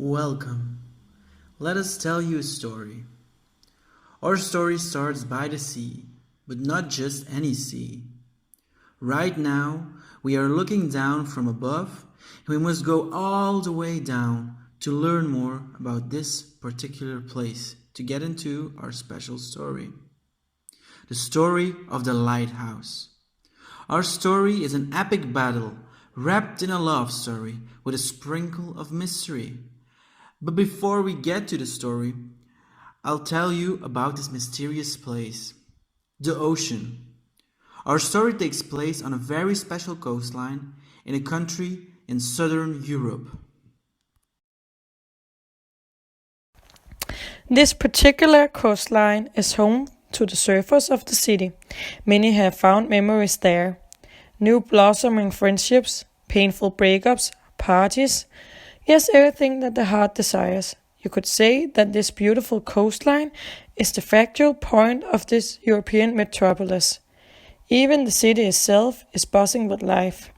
Welcome. Let us tell you a story. Our story starts by the sea, but not just any sea. Right now, we are looking down from above, and we must go all the way down to learn more about this particular place to get into our special story. The story of the lighthouse. Our story is an epic battle wrapped in a love story with a sprinkle of mystery. But before we get to the story, I'll tell you about this mysterious place, the ocean. Our story takes place on a very special coastline in a country in southern Europe. This particular coastline is home to the surfers of the city. Many have found memories there. New blossoming friendships, painful breakups, parties. Yes, everything that the heart desires. You could say that this beautiful coastline is the factual point of this European metropolis. Even the city itself is buzzing with life.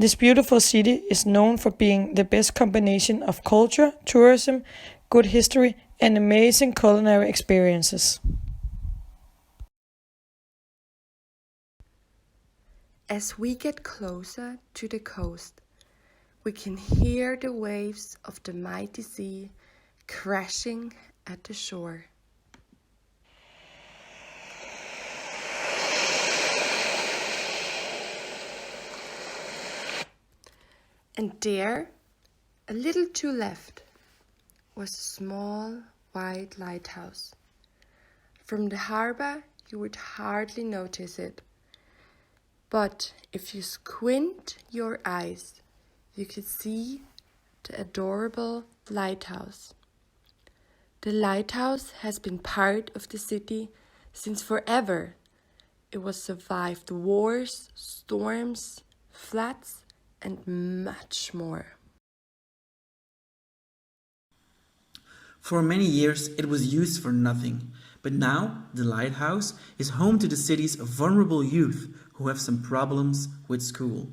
This beautiful city is known for being the best combination of culture, tourism, good history, and amazing culinary experiences. As we get closer to the coast, we can hear the waves of the mighty sea crashing at the shore. And there, a little to left, was a small white lighthouse. From the harbor, you would hardly notice it. But if you squint your eyes, you could see the adorable lighthouse. The lighthouse has been part of the city since forever. It was survived wars, storms, floods, and much more. For many years, it was used for nothing, but now the lighthouse is home to the city's vulnerable youth who have some problems with school.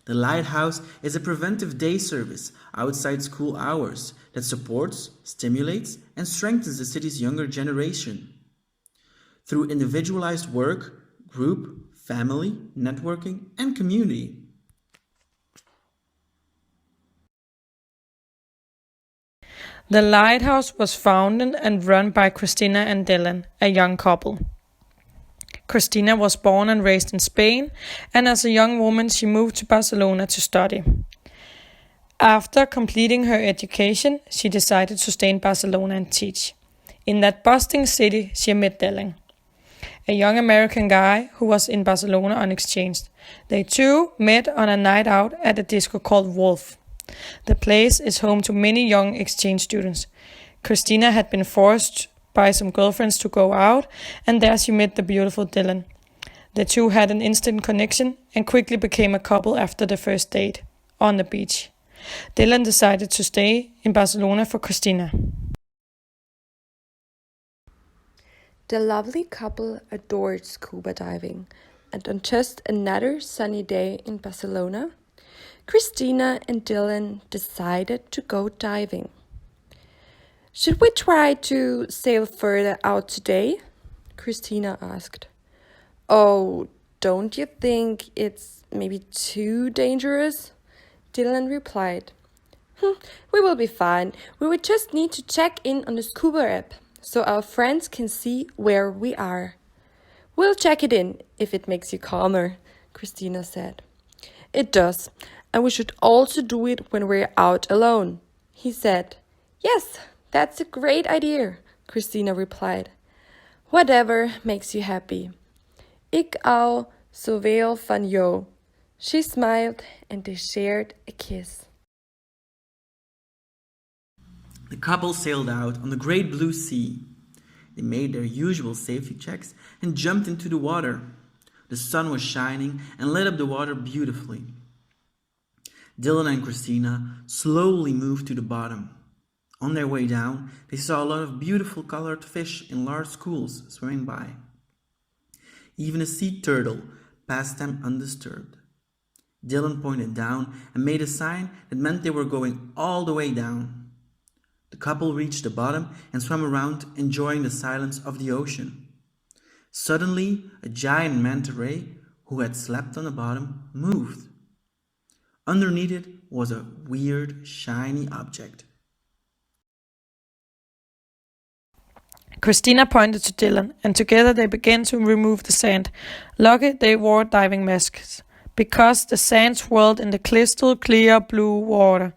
The lighthouse is a preventive day service outside school hours that supports, stimulates, and strengthens the city's younger generation. Through individualized work, group, family, networking, and community. The lighthouse was founded and run by Christina and Dylan, a young couple. Christina was born and raised in Spain, and as a young woman she moved to Barcelona to study. After completing her education, she decided to stay in Barcelona and teach. In that bustling city, she met Dylan, a young American guy who was in Barcelona on exchange. They two met on a night out at a disco called Wolf. The place is home to many young exchange students. Christina had been forced by some girlfriends to go out, and there she met the beautiful Dylan. The two had an instant connection and quickly became a couple after the first date on the beach. Dylan decided to stay in Barcelona for Christina. The lovely couple adored scuba diving, and on just another sunny day in Barcelona, Christina and Dylan decided to go diving. Should we try to sail further out today? Christina asked. Oh, don't you think it's maybe too dangerous? Dylan replied. We will be fine. We would just need to check in on the scuba app so our friends can see where we are. We'll check it in if it makes you calmer, Christina said. It does, and we should also do it when we're out alone, he said. Yes, that's a great idea, Christina replied. Whatever makes you happy. Ik hou zoveel van jou. She smiled and they shared a kiss. The couple sailed out on the great blue sea. They made their usual safety checks and jumped into the water. The sun was shining and lit up the water beautifully. Dylan and Christina slowly moved to the bottom. On their way down, they saw a lot of beautiful colored fish in large schools swimming by. Even a sea turtle passed them undisturbed. Dylan pointed down and made a sign that meant they were going all the way down. The couple reached the bottom and swam around, enjoying the silence of the ocean. Suddenly, a giant manta ray, who had slept on the bottom, moved. Underneath it was a weird, shiny object. Christina pointed to Dylan, and together they began to remove the sand. Lucky they wore diving masks, because the sand swirled in the crystal clear blue water.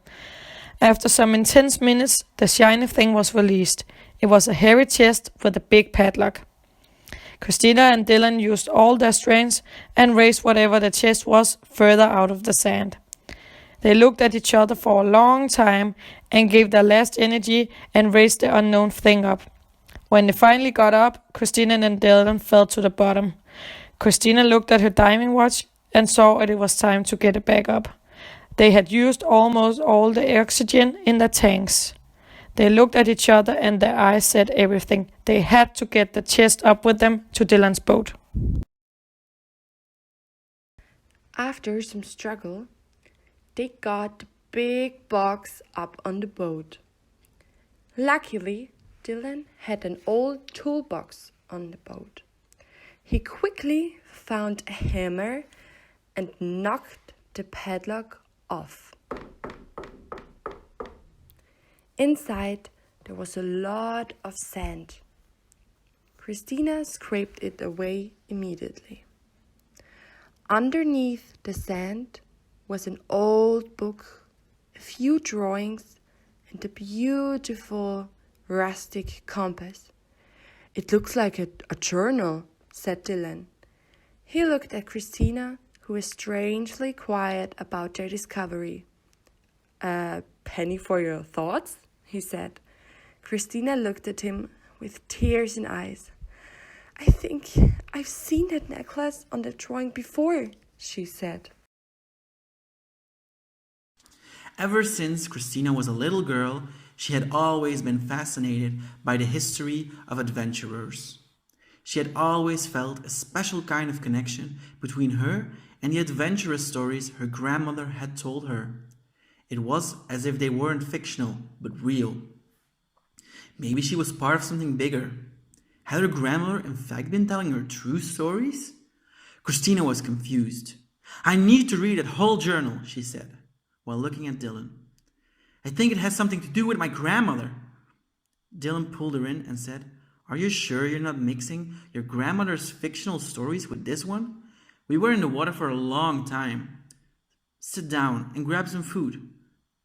After some intense minutes, the shiny thing was released. It was a hairy chest with a big padlock. Christina and Dylan used all their strength and raised whatever the chest was further out of the sand. They looked at each other for a long time and gave their last energy and raised the unknown thing up. When they finally got up, Christina and Dylan fell to the bottom. Christina looked at her diving watch and saw that it was time to get it back up. They had used almost all the oxygen in their tanks. They looked at each other and their eyes said everything. They had to get the chest up with them to Dylan's boat. After some struggle, they got the big box up on the boat. Luckily, Dylan had an old toolbox on the boat. He quickly found a hammer and knocked the padlock off. Inside, there was a lot of sand. Christina scraped it away immediately. Underneath the sand was an old book, a few drawings, and a beautiful rustic compass. "It looks like a journal," said Dylan. He looked at Christina, who was strangely quiet about their discovery. "A penny for your thoughts?" he said. Christina looked at him with tears in eyes. "I think I've seen that necklace on the drawing before," she said. Ever since Christina was a little girl, she had always been fascinated by the history of adventurers. She had always felt a special kind of connection between her and the adventurous stories her grandmother had told her. It was as if they weren't fictional, but real. Maybe she was part of something bigger. Had her grandmother in fact been telling her true stories? Christina was confused. "I need to read that whole journal," she said, while looking at Dylan. "I think it has something to do with my grandmother." Dylan pulled her in and said, "Are you sure you're not mixing your grandmother's fictional stories with this one? We were in the water for a long time. Sit down and grab some food."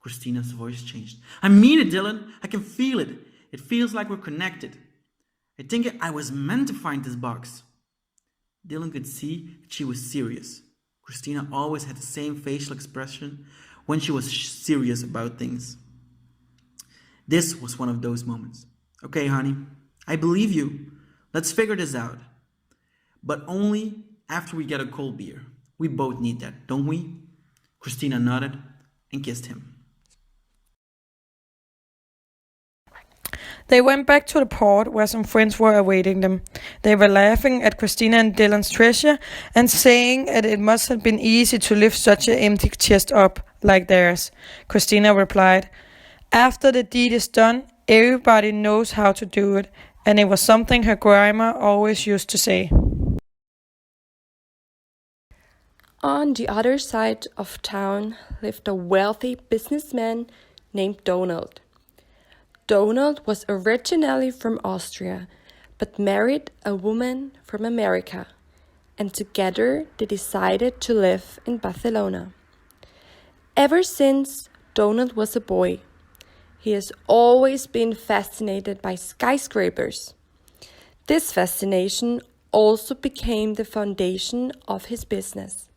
Christina's voice changed. "I mean it, Dylan. I can feel it. It feels like we're connected. I think I was meant to find this box." Dylan could see that she was serious. Christina always had the same facial expression when she was serious about things. This was one of those moments. "Okay, honey, I believe you. Let's figure this out. But only after we get a cold beer. We both need that, don't we?" Christina nodded and kissed him. They went back to the port where some friends were awaiting them. They were laughing at Christina and Dylan's treasure and saying that it must have been easy to lift such an empty chest up like theirs. Christina replied, "After the deed is done, everybody knows how to do it," and it was something her grandma always used to say. On the other side of town lived a wealthy businessman named Donald. Donald was originally from Austria, but married a woman from America, and together they decided to live in Barcelona. Ever since Donald was a boy, he has always been fascinated by skyscrapers. This fascination also became the foundation of his business.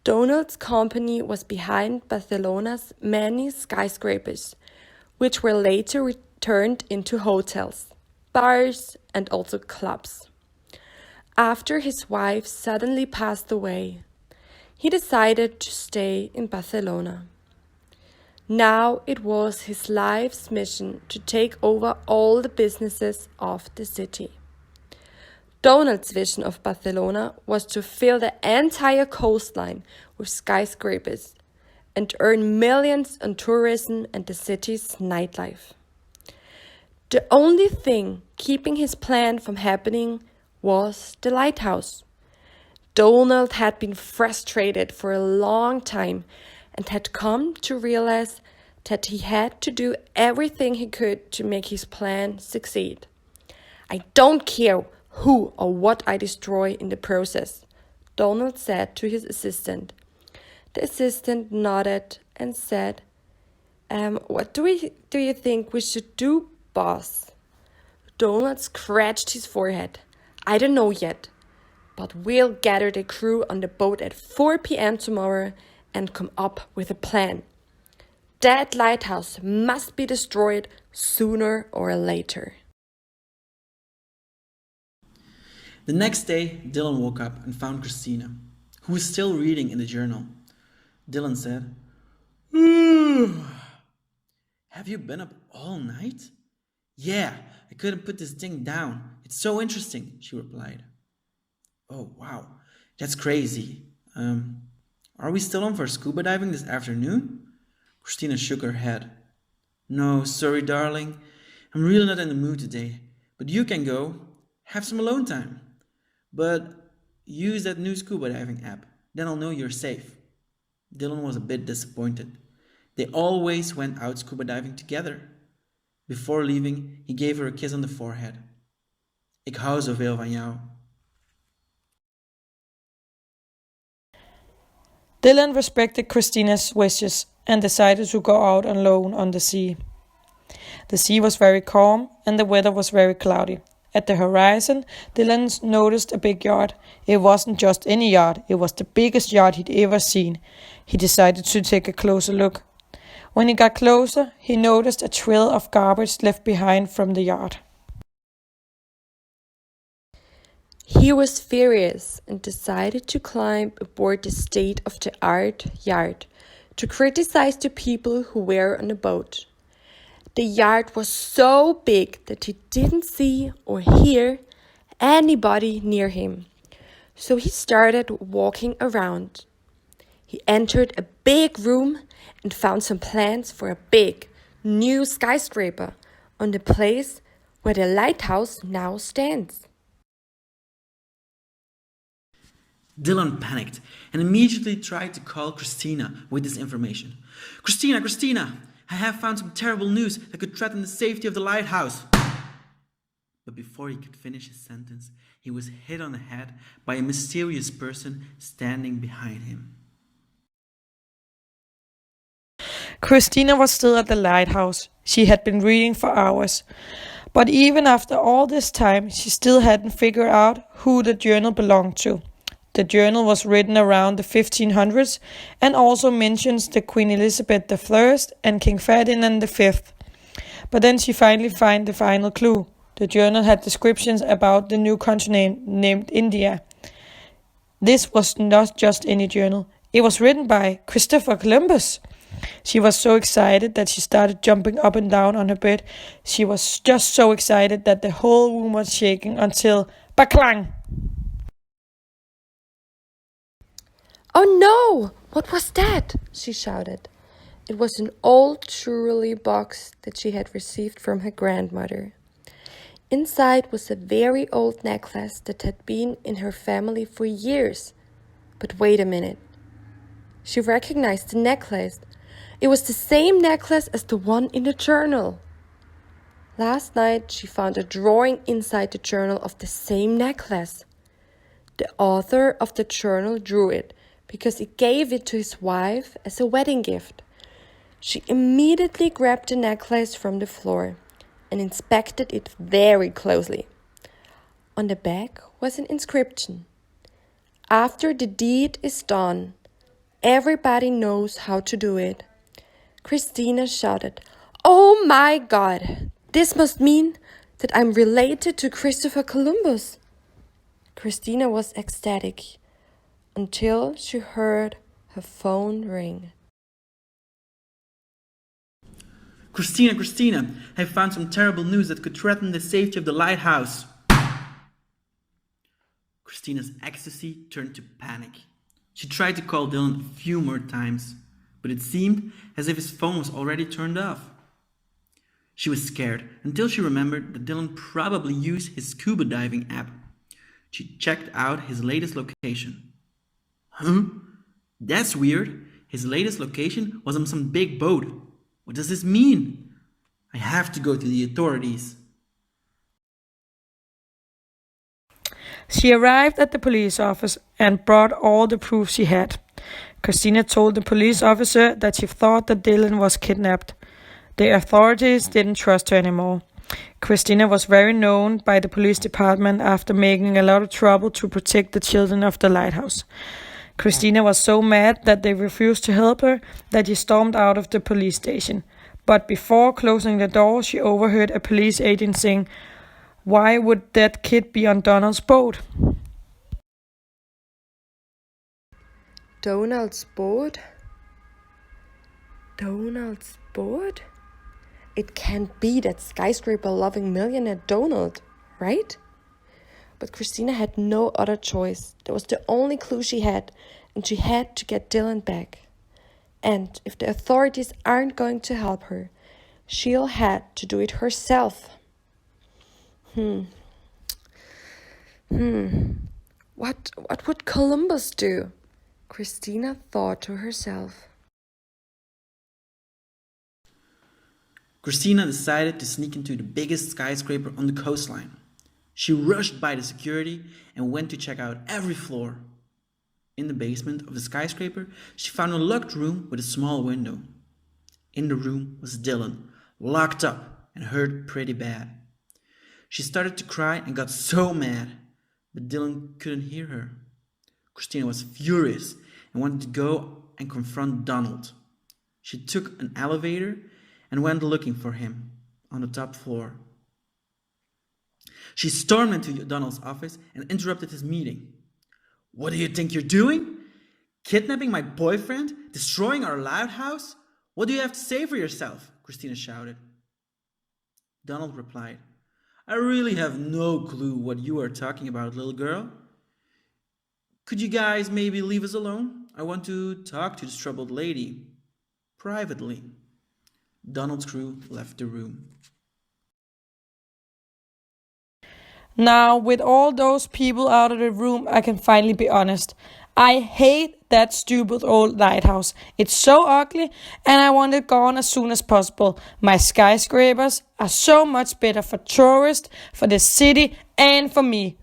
Donald's company was behind Barcelona's many skyscrapers, which were later turned into hotels, bars, and also clubs. After his wife suddenly passed away, he decided to stay in Barcelona. Now it was his life's mission to take over all the businesses of the city. Donald's vision of Barcelona was to fill the entire coastline with skyscrapers, and earn millions on tourism and the city's nightlife. The only thing keeping his plan from happening was the lighthouse. Donald had been frustrated for a long time and had come to realize that he had to do everything he could to make his plan succeed. I don't care who or what I destroy in the process, Donald said to his assistant. The assistant nodded and said, what do you think we should do, boss? Donald scratched his forehead. I don't know yet, but we'll gather the crew on the boat at 4 p.m. tomorrow and come up with a plan. That lighthouse must be destroyed sooner or later. The next day, Dylan woke up and found Christina, who was still reading in the journal. Dylan said, Have you been up all night? Yeah, I couldn't put this thing down. It's so interesting, she replied. Oh, wow, that's crazy. Are we still on for scuba diving this afternoon? Christina shook her head. No, sorry, darling. I'm really not in the mood today. But you can go. Have some alone time. But use that new scuba diving app. Then I'll know you're safe. Dylan was a bit disappointed. They always went out scuba diving together. Before leaving, he gave her a kiss on the forehead. Ik hou zoveel van jou. Dylan respected Christina's wishes and decided to go out alone on the sea. The sea was very calm and the weather was very cloudy. At the horizon, Dylan noticed a big yacht. It wasn't just any yacht, it was the biggest yacht he'd ever seen. He decided to take a closer look. When he got closer, he noticed a trail of garbage left behind from the yacht. He was furious and decided to climb aboard the state-of-the-art yacht to criticize the people who were on the boat. The yacht was so big that he didn't see or hear anybody near him, so he started walking around. He entered a big room and found some plans for a big, new skyscraper on the place where the lighthouse now stands. Dylan panicked and immediately tried to call Christina with this information. Christina, I have found some terrible news that could threaten the safety of the lighthouse. But before he could finish his sentence, he was hit on the head by a mysterious person standing behind him. Christina was still at the lighthouse. She had been reading for hours. But even after all this time, she still hadn't figured out who the journal belonged to. The journal was written around the 1500s and also mentions the Queen Elizabeth I and King Ferdinand V. But then she finally found the final clue. The journal had descriptions about the new continent named India. This was not just any journal. It was written by Christopher Columbus. She was so excited that she started jumping up and down on her bed. She was just so excited that the whole room was shaking until baklang! Oh no! What was that? She shouted. It was an old jewelry box that she had received from her grandmother. Inside was a very old necklace that had been in her family for years. But wait a minute. She recognized the necklace. It was the same necklace as the one in the journal. Last night she found a drawing inside the journal of the same necklace. The author of the journal drew it because he gave it to his wife as a wedding gift. She immediately grabbed the necklace from the floor and inspected it very closely. On the back was an inscription. After the deed is done, everybody knows how to do it. Christina shouted, "Oh my God! This must mean that I'm related to Christopher Columbus." Christina was ecstatic until she heard her phone ring. Christina, I found some terrible news that could threaten the safety of the lighthouse. Christina's ecstasy turned to panic. She tried to call Dylan a few more times, but it seemed as if his phone was already turned off. She was scared until she remembered that Dylan probably used his scuba diving app. She checked out his latest location. Huh? That's weird. His latest location was on some big boat. What does this mean? I have to go to the authorities. She arrived at the police office and brought all the proof she had. Christina told the police officer that she thought that Dylan was kidnapped. The authorities didn't trust her anymore. Christina was very known by the police department after making a lot of trouble to protect the children of the lighthouse. Christina was so mad that they refused to help her that she stormed out of the police station. But before closing the door, she overheard a police agent saying, "Why would that kid be on Donald's boat?" Donald's boat? Donald's boat? It can't be that skyscraper-loving millionaire Donald, right? But Christina had no other choice. That was the only clue she had, and she had to get Dylan back. And if the authorities aren't going to help her, she'll have to do it herself. What would Columbus do? Christina thought to herself. Christina decided to sneak into the biggest skyscraper on the coastline. She rushed by the security and went to check out every floor. In the basement of the skyscraper, she found a locked room with a small window. In the room was Dylan, locked up and hurt pretty bad. She started to cry and got so mad, but Dylan couldn't hear her. Christina was furious and wanted to go and confront Donald. She took an elevator and went looking for him on the top floor. She stormed into Donald's office and interrupted his meeting. "What do you think you're doing? Kidnapping my boyfriend? Destroying our lighthouse? What do you have to say for yourself?" Christina shouted. Donald replied, "I really have no clue what you are talking about, little girl. Could you guys maybe leave us alone? I want to talk to this troubled lady. Privately." Donald's crew left the room. Now, with all those people out of the room, I can finally be honest. I hate that stupid old lighthouse. It's so ugly, and I want it gone as soon as possible. My skyscrapers are so much better for tourists, for the city, and for me.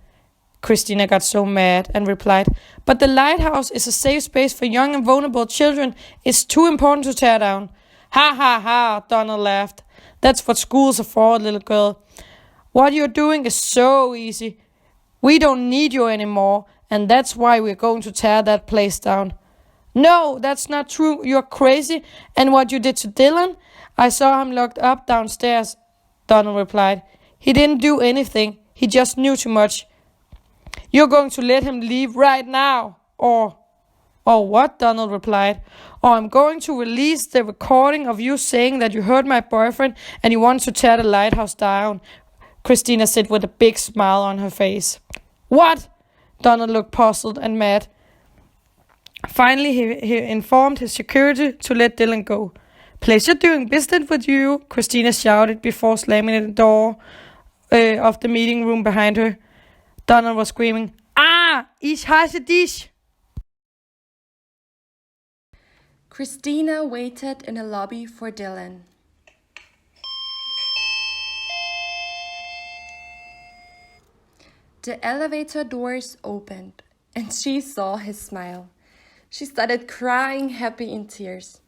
Christina got so mad and replied, "But the lighthouse is a safe space for young and vulnerable children. It's too important to tear down." "Ha ha ha," Donald laughed. "That's what schools are for, little girl. What you're doing is so easy. We don't need you anymore, and that's why we're going to tear that place down." "No, that's not true. You're crazy. And what you did to Dylan? I saw him locked up downstairs," Donald replied. "He didn't do anything. He just knew too much. You're going to let him leave right now, or what?" Donald replied. "Or I'm going to release the recording of you saying that you hurt my boyfriend and you want to tear the lighthouse down," Christina said with a big smile on her face. "What?" Donald looked puzzled and mad. Finally, he informed his security to let Dylan go. "Pleasure doing business with you," Christina shouted before slamming the door of the meeting room behind her. Donald was screaming, "Ah, ich hasse dich!" Christina waited in the lobby for Dylan. The elevator doors opened, and she saw his smile. She started crying, happy in tears.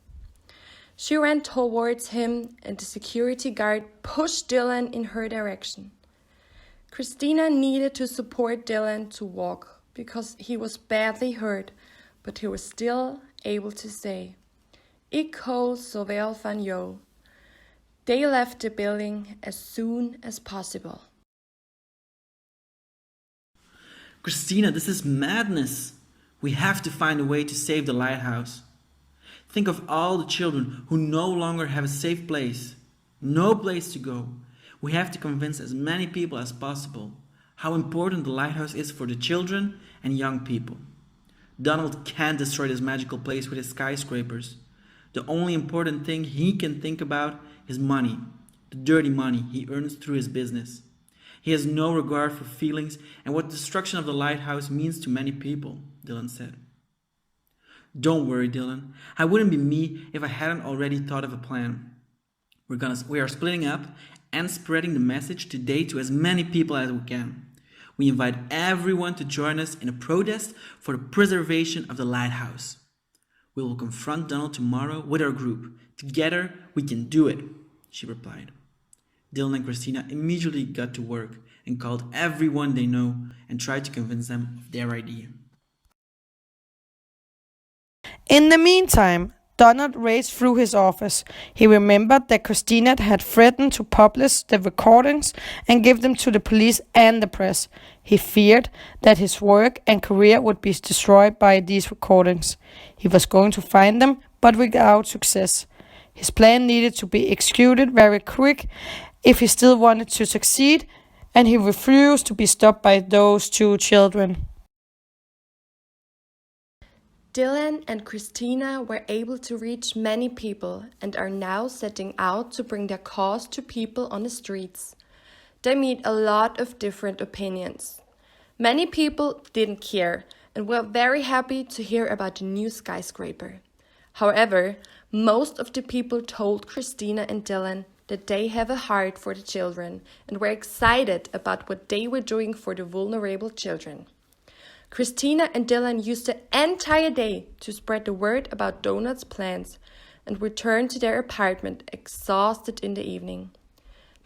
She ran towards him, and the security guard pushed Dylan in her direction. Christina needed to support Dylan to walk because he was badly hurt, but he was still able to say, "Ik hou så vel van jou." They left the building as soon as possible. "Christina, this is madness. We have to find a way to save the lighthouse. Think of all the children who no longer have a safe place, no place to go. We have to convince as many people as possible how important the lighthouse is for the children and young people. Donald can't destroy this magical place with his skyscrapers. The only important thing he can think about is money, the dirty money he earns through his business. He has no regard for feelings and what the destruction of the lighthouse means to many people, Dylan said. Don't worry, Dylan. I wouldn't be me if I hadn't already thought of a plan. We are splitting up and spreading the message today to as many people as we can. We invite everyone to join us in a protest for the preservation of the lighthouse. We will confront Donald tomorrow with our group. Together, we can do it, she replied. Dylan and Christina immediately got to work and called everyone they know and tried to convince them of their idea. In the meantime, Donald raced through his office. He remembered that Christina had threatened to publish the recordings and give them to the police and the press. He feared that his work and career would be destroyed by these recordings. He was going to find them, but without success. His plan needed to be executed very quick if he still wanted to succeed, and he refused to be stopped by those two children. Dylan and Christina were able to reach many people and are now setting out to bring their cause to people on the streets. They meet a lot of different opinions. Many people didn't care and were very happy to hear about the new skyscraper. However, most of the people told Christina and Dylan that they have a heart for the children and were excited about what they were doing for the vulnerable children. Christina and Dylan used the entire day to spread the word about Donald's plans and returned to their apartment exhausted in the evening.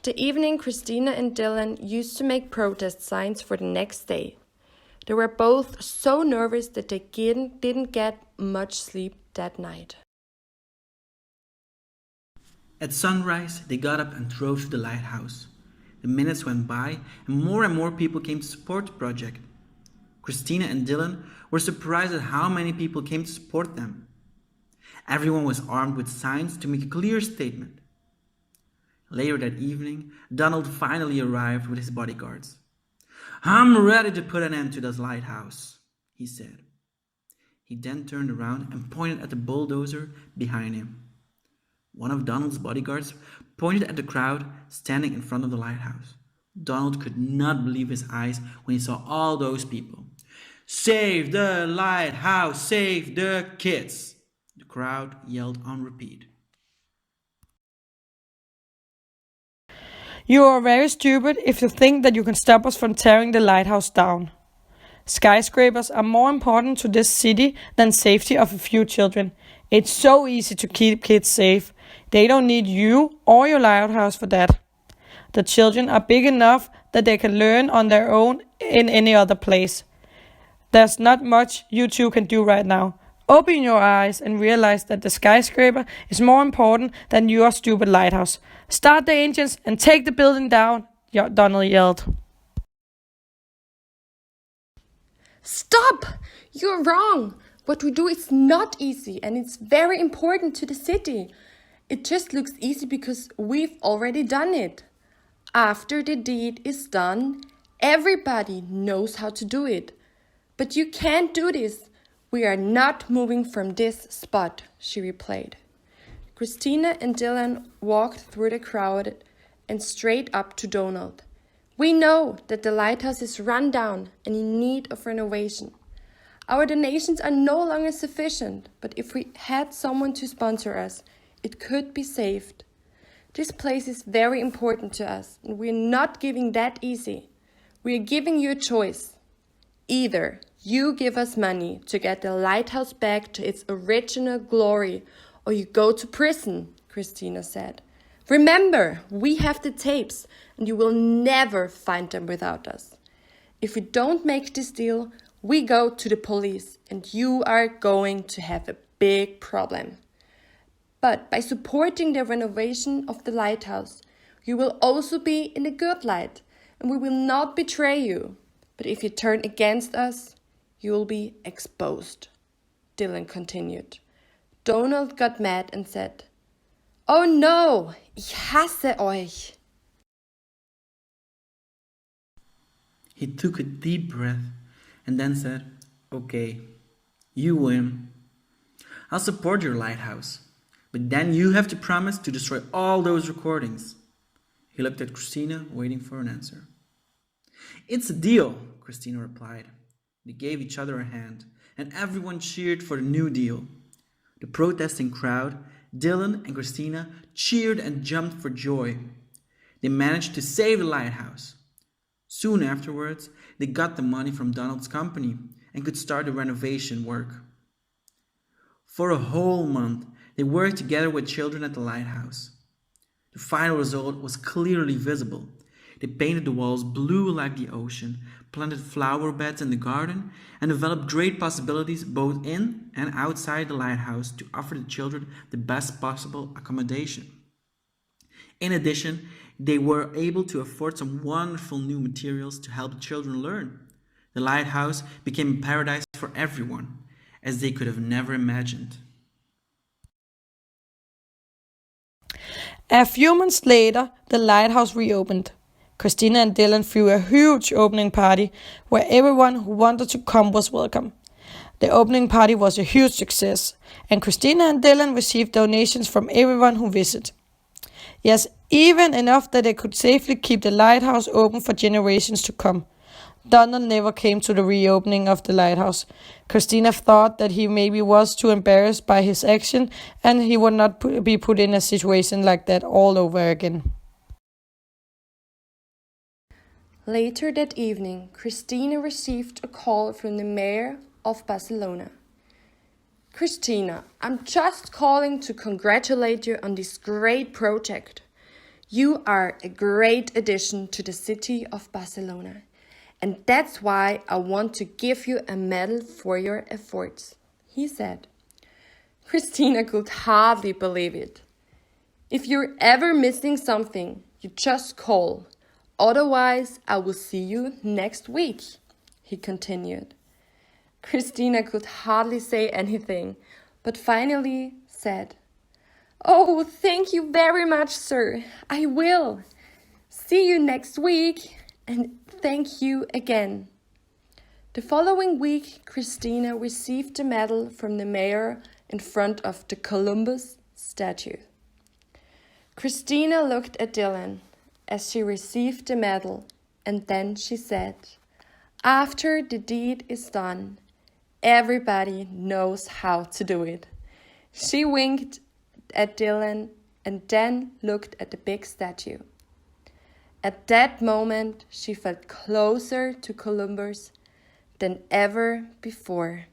The evening, Christina and Dylan used to make protest signs for the next day. They were both so nervous that they didn't get much sleep that night. At sunrise, they got up and drove to the lighthouse. The minutes went by and more people came to support the project. Christina and Dylan were surprised at how many people came to support them. Everyone was armed with signs to make a clear statement. Later that evening, Donald finally arrived with his bodyguards. "I'm ready to put an end to this lighthouse," he said. He then turned around and pointed at the bulldozer behind him. One of Donald's bodyguards pointed at the crowd standing in front of the lighthouse. Donald could not believe his eyes when he saw all those people. "Save the lighthouse! Save the kids!" the crowd yelled on repeat. You are very stupid if you think that you can stop us from tearing the lighthouse down. Skyscrapers are more important to this city than safety of a few children. It's so easy to keep kids safe. They don't need you or your lighthouse for that. The children are big enough that they can learn on their own in any other place. There's not much you two can do right now. Open your eyes and realize that the skyscraper is more important than your stupid lighthouse. Start the engines and take the building down, Donald yelled. Stop! You're wrong! What we do is not easy and it's very important to the city. It just looks easy because we've already done it. After the deed is done, everybody knows how to do it. But you can't do this. We are not moving from this spot, she replied. Christina and Dylan walked through the crowd and straight up to Donald. We know that the lighthouse is run down and in need of renovation. Our donations are no longer sufficient, but if we had someone to sponsor us, it could be saved. This place is very important to us, and we're not giving that easy. We are giving you a choice. Either you give us money to get the lighthouse back to its original glory, or you go to prison, Christina said. Remember, we have the tapes, and you will never find them without us. If we don't make this deal, we go to the police, and you are going to have a big problem. But by supporting the renovation of the lighthouse, you will also be in a good light, and we will not betray you. But if you turn against us, you will be exposed, Dylan continued. Donald got mad and said, "Oh no, ich hasse euch." He took a deep breath and then said, "Okay, you win. I'll support your lighthouse. But then you have to promise to destroy all those recordings. He looked at Christina, waiting for an answer. It's a deal, Christina replied. They gave each other a hand, and everyone cheered for the new deal. The protesting crowd, Dylan and Christina, cheered and jumped for joy. They managed to save the lighthouse. Soon afterwards, they got the money from Donald's company and could start the renovation work. For a whole month, they worked together with children at the lighthouse. The final result was clearly visible. They painted the walls blue like the ocean, planted flower beds in the garden, and developed great possibilities both in and outside the lighthouse to offer the children the best possible accommodation. In addition, they were able to afford some wonderful new materials to help the children learn. The lighthouse became a paradise for everyone, as they could have never imagined. A few months later, the lighthouse reopened. Christina and Dylan threw a huge opening party where everyone who wanted to come was welcome. The opening party was a huge success, and Christina and Dylan received donations from everyone who visited. Yes, even enough that they could safely keep the lighthouse open for generations to come. Donald never came to the reopening of the lighthouse. Christina thought that he maybe was too embarrassed by his action and he would not be put in a situation like that all over again. Later that evening, Christina received a call from the mayor of Barcelona. Christina, I'm just calling to congratulate you on this great project. You are a great addition to the city of Barcelona. And that's why I want to give you a medal for your efforts, he said. Christina could hardly believe it. If you're ever missing something, you just call. Otherwise, I will see you next week, he continued. Christina could hardly say anything, but finally said, "Oh, thank you very much, sir. I will. See you next week. And thank you again." The following week, Christina received the medal from the mayor in front of the Columbus statue. Christina looked at Dylan as she received the medal, and then she said, "After the deed is done, everybody knows how to do it." She winked at Dylan and then looked at the big statue. At that moment, she felt closer to Columbus than ever before.